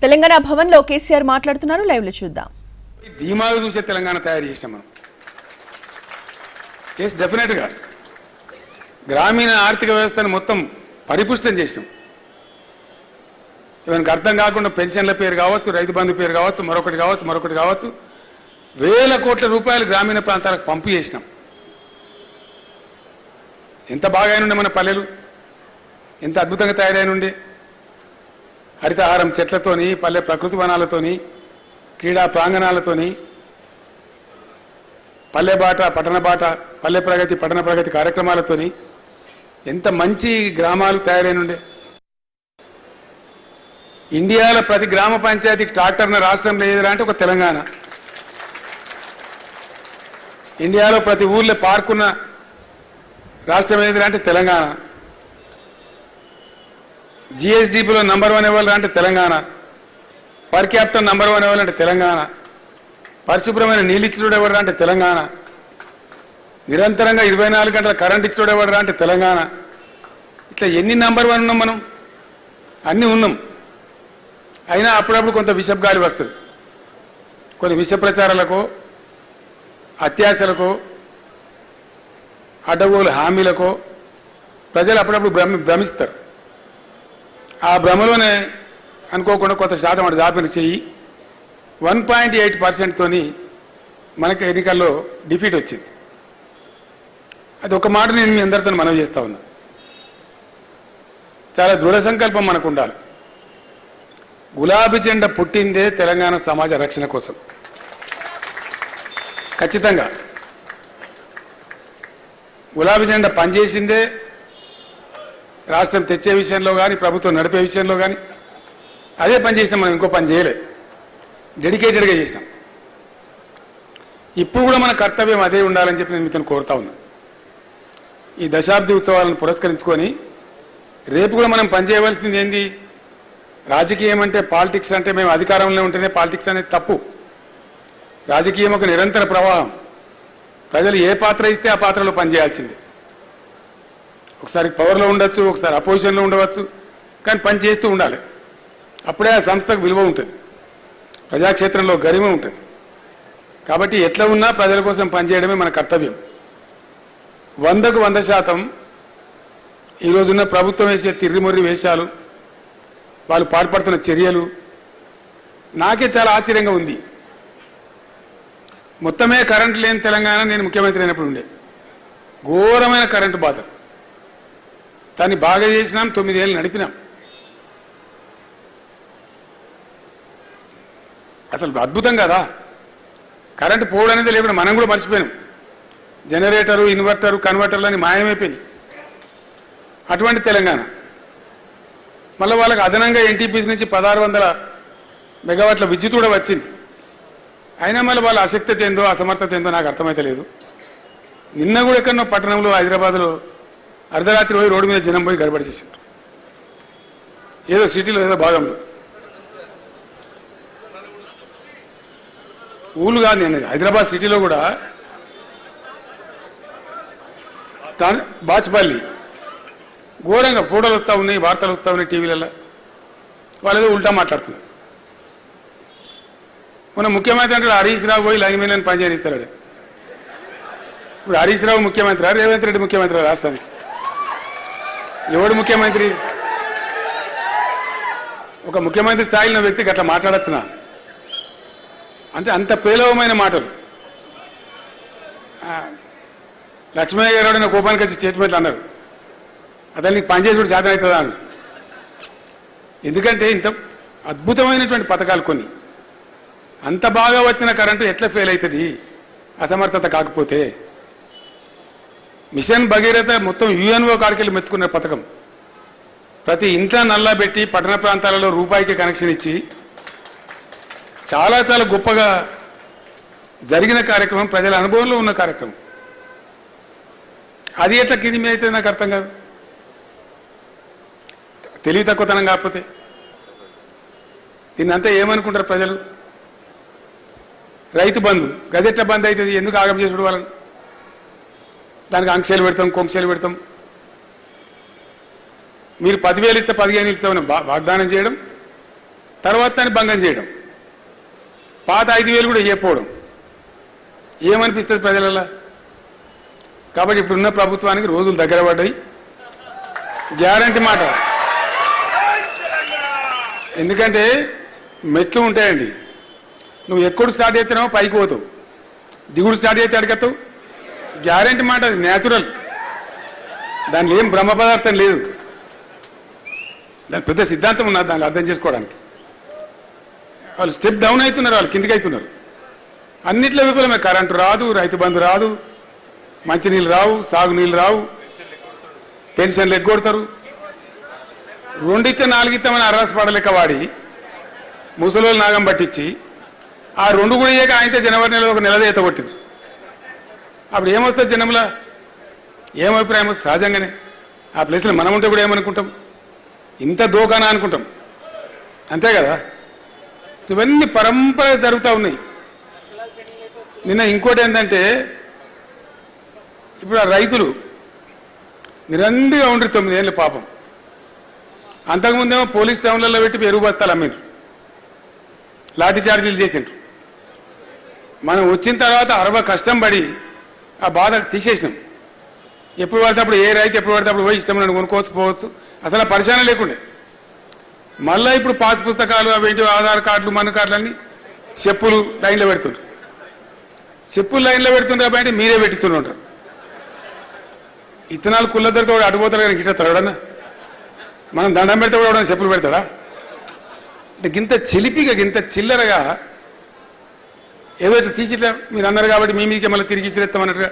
తెలంగాణ భవన్ లో కేసీఆర్ మాట్లాడుతున్నారు. లైవ్ లో చూద్దాం. ధీమాగా చూసే తెలంగాణ తయారు చేసాం మనం. ఎస్, డెఫినెట్ గా గ్రామీణ ఆర్థిక వ్యవస్థను మొత్తం పరిపుష్టం చేసాం. ఇవన్నీ అర్థం కాకుండా పెన్షన్ల పేరు కావచ్చు, రైతు బంధు పేరు కావచ్చు, మరొకటి కావచ్చు వేల కోట్ల రూపాయలు గ్రామీణ ప్రాంతాలకు పంపు చేసినాం. ఎంత బాగా ఉండే మన పల్లెలు, ఎంత అద్భుతంగా తయారైనుండే. హరితహారం చెట్లతోని, పల్లె ప్రకృతి వనాలతోని, క్రీడా ప్రాంగణాలతోని, పల్లె బాట పట్టణ బాట, పల్లె ప్రగతి పట్టణ ప్రగతి కార్యక్రమాలతోని ఎంత మంచి గ్రామాలు తయారైనుండే. ఇండియాలో ప్రతి గ్రామ పంచాయతీకి ట్రాక్టర్న రాష్ట్రం లేదురా అంటే ఒక తెలంగాణ. ఇండియాలో ప్రతి ఊర్లో పార్కున్న రాష్ట్రం ఏదిరా అంటే తెలంగాణ. జిఎస్డిపిలో నంబర్ 1 ఎవరు అంటే తెలంగాణ. పర్ క్యాపిటల్ నంబర్ 1 ఎవరు అంటే తెలంగాణ. పరిశుభ్రమైన నీళ్ళు ఇచ్చినోడు ఎవరు అంటే తెలంగాణ. నిరంతరంగా 24 గంటల కరెంట్ ఇచ్చినోడు ఎవరు అంటే తెలంగాణ. ఇట్లా ఎన్ని నంబర్ 1 ఉన్నాం మనం, అన్నీ ఉన్నాం. అయినా అప్పుడప్పుడు కొంత విషపు గాలి వస్తుంది. కొన్ని విష ప్రచారాలకు, అత్యాశలకు, అడ్డగోలు హామీలకు ప్రజలు అప్పుడప్పుడు భ్రమిస్తారు. ఆ భ్రమలోనే అనుకోకుండా కొంత శాతం అటు జాపిన చెయ్యి 1.8%తోని మనకి ఎన్నికల్లో డిఫీట్ వచ్చింది. అది ఒక మాట నేను మీ అందరితో మనవి చేస్తా ఉన్నా. చాలా దృఢ సంకల్పం మనకు ఉండాలి. గులాబీ జెండా పుట్టిందే తెలంగాణ సమాజ రక్షణ కోసం. ఖచ్చితంగా గులాబీ జెండా పనిచేసిందే రాష్ట్రం తెచ్చే విషయంలో కానీ, ప్రభుత్వం నడిపే విషయంలో కానీ అదే పని చేసినాం. మనం ఇంకో పని చేయలే, డెడికేటెడ్గా చేసినాం. ఇప్పుడు కూడా మన కర్తవ్యం అదే ఉండాలని చెప్పి నేను మీతో కోరుతా ఉన్నా. ఈ దశాబ్ది ఉత్సవాలను పురస్కరించుకొని రేపు కూడా మనం పనిచేయవలసింది ఏంది? రాజకీయం అంటే, పాలిటిక్స్ అంటే మేము అధికారంలో ఉంటేనే పాలిటిక్స్ అనేది తప్పు. రాజకీయం ఒక నిరంతర ప్రవాహం. ప్రజలు ఏ పాత్ర ఇస్తే ఆ పాత్రలో పనిచేయాల్సిందే. ఒకసారి పవర్లో ఉండొచ్చు, ఒకసారి అపోజిషన్లో ఉండవచ్చు, కానీ పని చేస్తూ ఉండాలి. అప్పుడే ఆ సంస్థకు విలువ ఉంటుంది, ప్రజాక్షేత్రంలో గరిమ ఉంటుంది. కాబట్టి ఎట్లా ఉన్నా ప్రజల కోసం పనిచేయడమే మన కర్తవ్యం. 100కు 100% ఈరోజున్న ప్రభుత్వం వేసే తిర్రిమొర్రి వేషాలు, వాళ్ళు పాల్పడుతున్న చర్యలు నాకే చాలా ఆశ్చర్యంగా ఉంది. మొత్తమే కరెంటు లేని తెలంగాణ నేను ముఖ్యమంత్రి అయినప్పుడు ఉండే. ఘోరమైన కరెంటు బాధ. దాన్ని బాగా చేసినాం, 9 ఏళ్ళు నడిపినాం. అసలు అద్భుతం కదా. కరెంటు పోవడం అనేది లేకుండా మనం కూడా మర్చిపోయినాం. జనరేటరు, ఇన్వర్టరు, కన్వర్టర్లు అని మాయమైపోయినాయి. అటువంటి తెలంగాణ. మళ్ళీ వాళ్ళకి అదనంగా ఎన్టీపీసీ నుంచి 1600 మెగావాట్ల విద్యుత్ కూడా వచ్చింది. అయినా మళ్ళీ వాళ్ళ అశక్తత ఏందో, అసమర్థత ఏందో నాకు అర్థమైతే లేదు. నిన్న కూడా ఎక్కడో పట్టణంలో, హైదరాబాద్లో అర్ధరాత్రి పోయి రోడ్డు మీద జనం పోయి గడబడి చేశారు. ఏదో సిటీలో ఏదో భాగంలో. ఊళ్ళు కాదు నేను, హైదరాబాద్ సిటీలో కూడా బాచ్పల్లి ఘోరంగా ఫోటోలు వస్తూ ఉన్నాయి, వార్తలు వస్తూ ఉన్నాయి టీవీలలో. వాళ్ళు ఏదో ఉల్టా మాట్లాడుతున్నారు. మన ముఖ్యమంత్రి అంటే హరీష్ రావు పోయి లైన్మెన్ పనిచేయిస్తాడు. ఇప్పుడు హరీష్ రావు ముఖ్యమంత్రి, రేవంత్ రెడ్డి ముఖ్యమంత్రి రాష్ట్రానికి. ఎవడు ముఖ్యమంత్రి? ఒక ముఖ్యమంత్రి స్థాయిలో వ్యక్తికి అట్లా మాట్లాడచ్చునా? అంత పేలవమైన మాటలు. లక్ష్మయ్య గారు నా కోపానికి వచ్చి స్టేట్మెంట్లు అన్నారు. అతను నీకు పనిచేసి కూడా శాతం అవుతుందా అని. ఎందుకంటే ఇంత అద్భుతమైనటువంటి పథకాలు కొన్ని, అంత బాగా వచ్చిన కరెంటు ఎట్లా ఫెయిల్ అవుతుంది అసమర్థత కాకపోతే? మిషన్ భగీరథ మొత్తం యుఎన్ఓ కాడికెళ్ళి మెచ్చుకున్న పథకం. ప్రతి ఇంట్లో నల్లా పెట్టి పట్టణ ప్రాంతాలలో రూపాయికి కనెక్షన్ ఇచ్చి చాలా చాలా గొప్పగా జరిగిన కార్యక్రమం, ప్రజల అనుభవంలో ఉన్న కార్యక్రమం. అది ఎట్లా కింది అయితే నాకు అర్థం కాదు. తెలివి తక్కువతనం కాకపోతే దీన్ని అంతా ఏమనుకుంటారు ప్రజలు? రైతు బంధు గదెట్లా బంద్ అవుతుంది? ఎందుకు ఆగం చేసుడు వాళ్ళని? దానికి ఆంక్షలు పెడతాం, కొంక్షలు పెడతాం. మీరు 10,000 ఇస్తే 15 ఇస్తామని వాగ్దానం చేయడం, తర్వాత దాన్ని భంగం చేయడం, పాత 5,000 కూడా ఇవ్వకపోవడం ఏమనిపిస్తుంది ప్రజలలో? కాబట్టి ఇప్పుడున్న ప్రభుత్వానికి రోజులు దగ్గర పడ్డాయి. గ్యారంటీ మాట, ఎందుకంటే మెట్లు ఉంటాయండి. నువ్వు ఎక్కడ స్టార్ట్ చేస్తున్నావో పైకి పోతావు, దిగుడు స్టార్ట్ చేస్తే అడగతావు. గ్యారంటీ మాట, అది న్యాచురల్, దానిలో ఏం బ్రహ్మ పదార్థం లేదు. దాని పెద్ద సిద్ధాంతం ఉన్నది దాన్ని అర్థం చేసుకోవడానికి. వాళ్ళు స్టెప్ డౌన్ అవుతున్నారు, వాళ్ళు కిందికి అవుతున్నారు. అన్నిట్లో విఫలమే. కరెంటు రాదు, రైతు బంధు రాదు, మంచినీళ్ళు రావు, సాగునీళ్ళు రావు, పెన్షన్లు ఎగ్గొడతారు. 2 ఇస్తే 4 ఇస్తామని అర్రాసు పడలేక వాడి ముసలోళ్ళు నాగం పట్టించి ఆ 2 కూడా ఇయ్యక ఆయనతో జనవరి నెలలో ఒక నెల ఈత కొట్టింది. అప్పుడు ఏమొస్తుంది జనంలో? ఏం అభిప్రాయం వస్తుంది? సహజంగానే ఆ ప్లేస్లో మనం ఉంటే కూడా ఏమనుకుంటాం? ఇంత దోకానా అనుకుంటాం, అంతే కదా. సో ఇవన్నీ పరంపర జరుగుతూ ఉన్నాయి. నిన్న ఇంకోటి ఏంటంటే, ఇప్పుడు ఆ రైతులు నిరంతరంగా ఉండ్రి 9 ఏళ్ళు పాపం. అంతకుముందేమో పోలీస్ టౌన్లలో పెట్టి ఎరువు బస్తాలు అమ్మిండ్రు, లాఠీ చార్జీలు చేసిండ్రు. మనం వచ్చిన తర్వాత 60 కష్టం పడి ఆ బాధ తీసేసినాం. ఎప్పుడు పడితే అప్పుడు ఏ రైతు ఎప్పుడు పడితే అప్పుడు పోయి ఇష్టం నన్ను కొనుక్కోవచ్చు, పోవచ్చు, అసలు ఆ పరిశాన లేకుండే. మళ్ళీ ఇప్పుడు పాస్ పుస్తకాలు అవేంటి ఆధార్ కార్డులు మన కార్డులు అన్నీ చెప్పులు లైన్లో పెడుతుండ్రు. చెప్పులు లైన్లో పెడుతుండ్రు కాబట్టి మీరే పెట్టుతుంటారు. ఇత్తనాలు కుళ్ళద్దరితో కూడా అటుపోతారు కానీ గిట్ట తరడన్నా. మనం దండం పెడితే కూడా చెప్పులు పెడతాడా? అంటే గింత చిలిపిగా గింత చిల్లరగా ఏదో ఇట్లా తీసి ఇట్లా మీరు అన్నారు కాబట్టి మీ మీదకి మళ్ళీ తిరిగి ఇస్తామన్నట్టుగా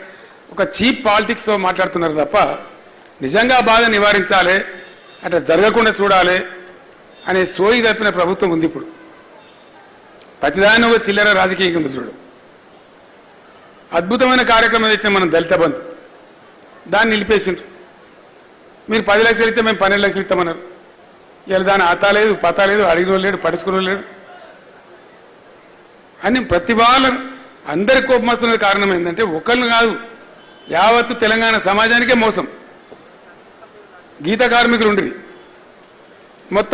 ఒక చీప్ పాలిటిక్స్తో మాట్లాడుతున్నారు తప్ప నిజంగా ఆ బాధ నివారించాలి, అట్లా జరగకుండా చూడాలి అనే సోయి తప్పిన ప్రభుత్వం ఉంది. ఇప్పుడు ప్రతిదాన్ని ఒక చిల్లర రాజకీయంగా ఉంది చూడు. అద్భుతమైన కార్యక్రమం తెచ్చిన మనం దళిత బంధు, దాన్ని నిలిపేసిండ్రు. మీరు 10 లక్షలు ఇస్తే మేము 12 లక్షలు ఇస్తామన్నారు. ఇలా దాని ఆతా లేదు, పతా లేదు, అడిగిన లేడు, పడుచుకున్న లేడు అని ప్రతి వాళ్ళ అందరి కోపం వస్తున్నది. కారణం ఏంటంటే ఒకళ్ళు కాదు, యావత్తు తెలంగాణ సమాజానికే మోసం. గీత కార్మికులు ఉండి మొత్తం